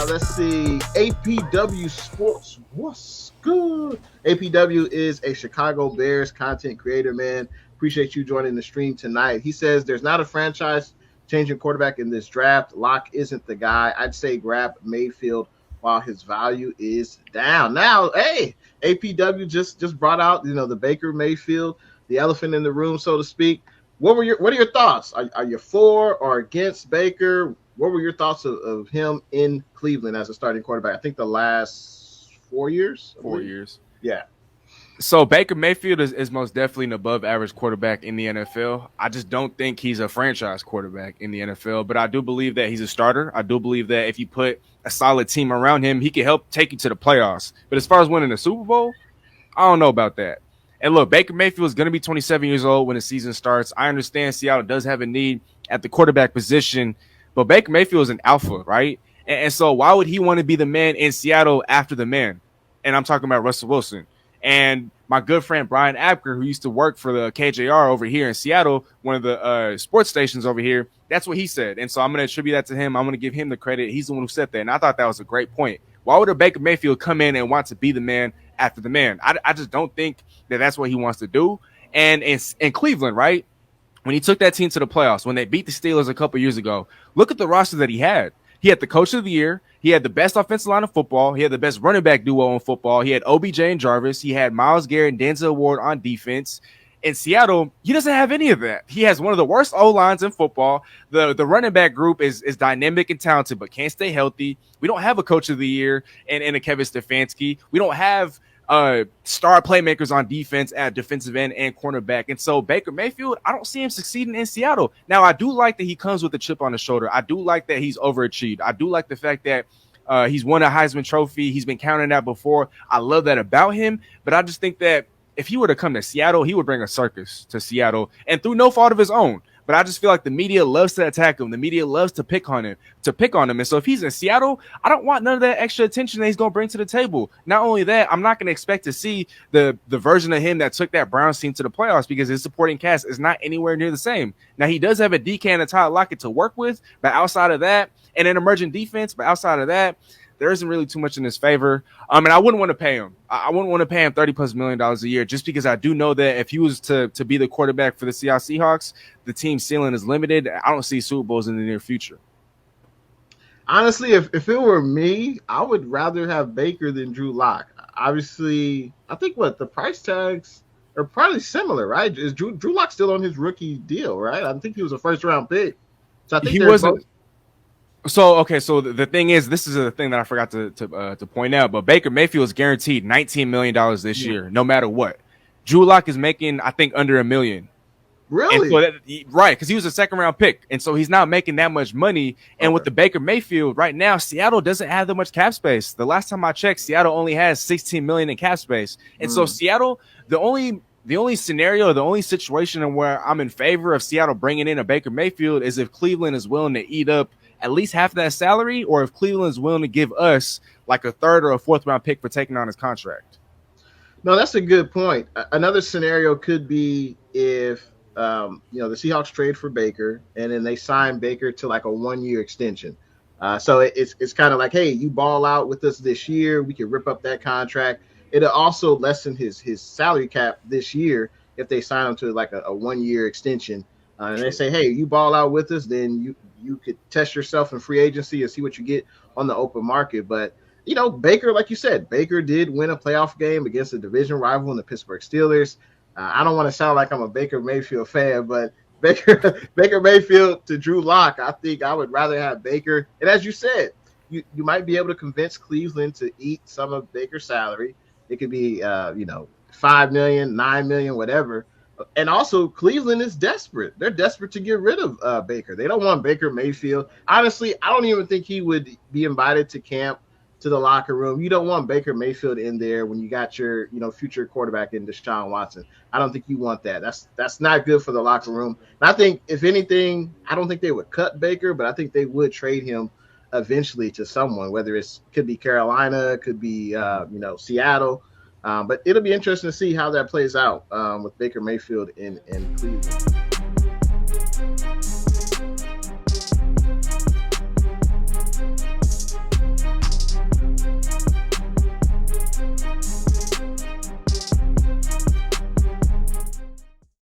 Let's see. APW Sports. What's good? APW is a Chicago Bears content creator, man. Appreciate you joining the stream tonight. He says there's not a franchise changing quarterback in this draft. Locke isn't the guy. I'd say grab Mayfield while his value is down. Now, hey, APW just brought out, the Baker Mayfield, the elephant in the room, so to speak. What are your thoughts? Are you for or against Baker? What were your thoughts of him in Cleveland as a starting quarterback? I think the last 4 years. 4 years. Yeah. So Baker Mayfield is most definitely an above average quarterback in the NFL. I just don't think he's a franchise quarterback in the NFL, but I do believe that he's a starter. I do believe that if you put a solid team around him, he can help take you to the playoffs. But as far as winning a Super Bowl, I don't know about that. And look, Baker Mayfield is going to be 27 years old when the season starts. I understand Seattle does have a need at the quarterback position, but Baker Mayfield is an alpha, right? And so why would he want to be the man in Seattle after the man? And I'm talking about Russell Wilson. And my good friend Brian Apker, who used to work for the KJR over here in Seattle, one of the sports stations over here, that's what he said. And so I'm going to attribute that to him. I'm going to give him the credit. He's the one who said that. And I thought that was a great point. Why would a Baker Mayfield come in and want to be the man after the man? I just don't think that that's what he wants to do. And in Cleveland, right, when he took that team to the playoffs, when they beat the Steelers a couple years ago, look at the roster that he had. He had the coach of the year. He had the best offensive line of football. He had the best running back duo in football. He had OBJ and Jarvis. He had Myles Garrett and Denzel Ward on defense. In Seattle, he doesn't have any of that. He has one of the worst O-lines in football. The running back group is dynamic and talented, but can't stay healthy. We don't have a coach of the year in a Kevin Stefanski. We don't have star playmakers on defense at defensive end and cornerback. And so Baker Mayfield, I don't see him succeeding in Seattle. Now, I do like that he comes with a chip on his shoulder. I do like that he's overachieved. I do like the fact that he's won a Heisman Trophy. He's been counting that before. I love that about him. But I just think that if he were to come to Seattle, he would bring a circus to Seattle, and through no fault of his own. But I just feel like the media loves to attack him. The media loves to pick on him. And so if he's in Seattle, I don't want none of that extra attention that he's going to bring to the table. Not only that, I'm not going to expect to see the version of him that took that Browns team to the playoffs because his supporting cast is not anywhere near the same. Now, he does have a DK and a Todd Lockett to work with, but outside of that, and an emerging defense, but outside of that, there isn't really too much in his favor. And I wouldn't want to pay him. I wouldn't want to pay him $30+ million a year just because I do know that if he was to be the quarterback for the Seattle Seahawks, the team's ceiling is limited. I don't see Super Bowls in the near future. Honestly, if it were me, I would rather have Baker than Drew Lock. Obviously, I think the price tags are probably similar, right? Is Drew Lock still on his rookie deal, right? I think he was a first-round pick. So I think he wasn't. So the thing is, this is a thing that I forgot to point out, but Baker Mayfield is guaranteed $19 million this year, no matter what. Drew Lock is making, I think, under $1 million. Really? Right, because he was a second-round pick, and so he's not making that much money. And with the Baker Mayfield, right now, Seattle doesn't have that much cap space. The last time I checked, Seattle only has $16 million in cap space. And so Seattle, the only scenario, the only situation where I'm in favor of Seattle bringing in a Baker Mayfield is if Cleveland is willing to eat up at least half of that salary, or if Cleveland is willing to give us like a third or a fourth round pick for taking on his contract. No, that's a good point. Another scenario could be if the Seahawks trade for Baker and then they sign Baker to like a 1-year extension. So it's kind of like, hey, you ball out with us this year, we can rip up that contract. It'll also lessen his salary cap this year if they sign him to like a 1-year extension. And they say, hey, you ball out with us, then you could test yourself in free agency and see what you get on the open market. But, Baker, like you said, Baker did win a playoff game against a division rival in the Pittsburgh Steelers. I don't want to sound like I'm a Baker Mayfield fan, but Baker Mayfield to Drew Lock, I think I would rather have Baker. And as you said, you might be able to convince Cleveland to eat some of Baker's salary. It could be, $5 million, $9 million, whatever. And also, Cleveland is desperate. They're desperate to get rid of Baker. They don't want Baker Mayfield. Honestly, I don't even think he would be invited to camp, to the locker room. You don't want Baker Mayfield in there when you got your future quarterback in Deshaun Watson. I don't think you want that. That's not good for the locker room. And I think, if anything, I don't think they would cut Baker, but I think they would trade him eventually to someone, whether could be Carolina, could be Seattle. But it'll be interesting to see how that plays out with Baker Mayfield in Cleveland.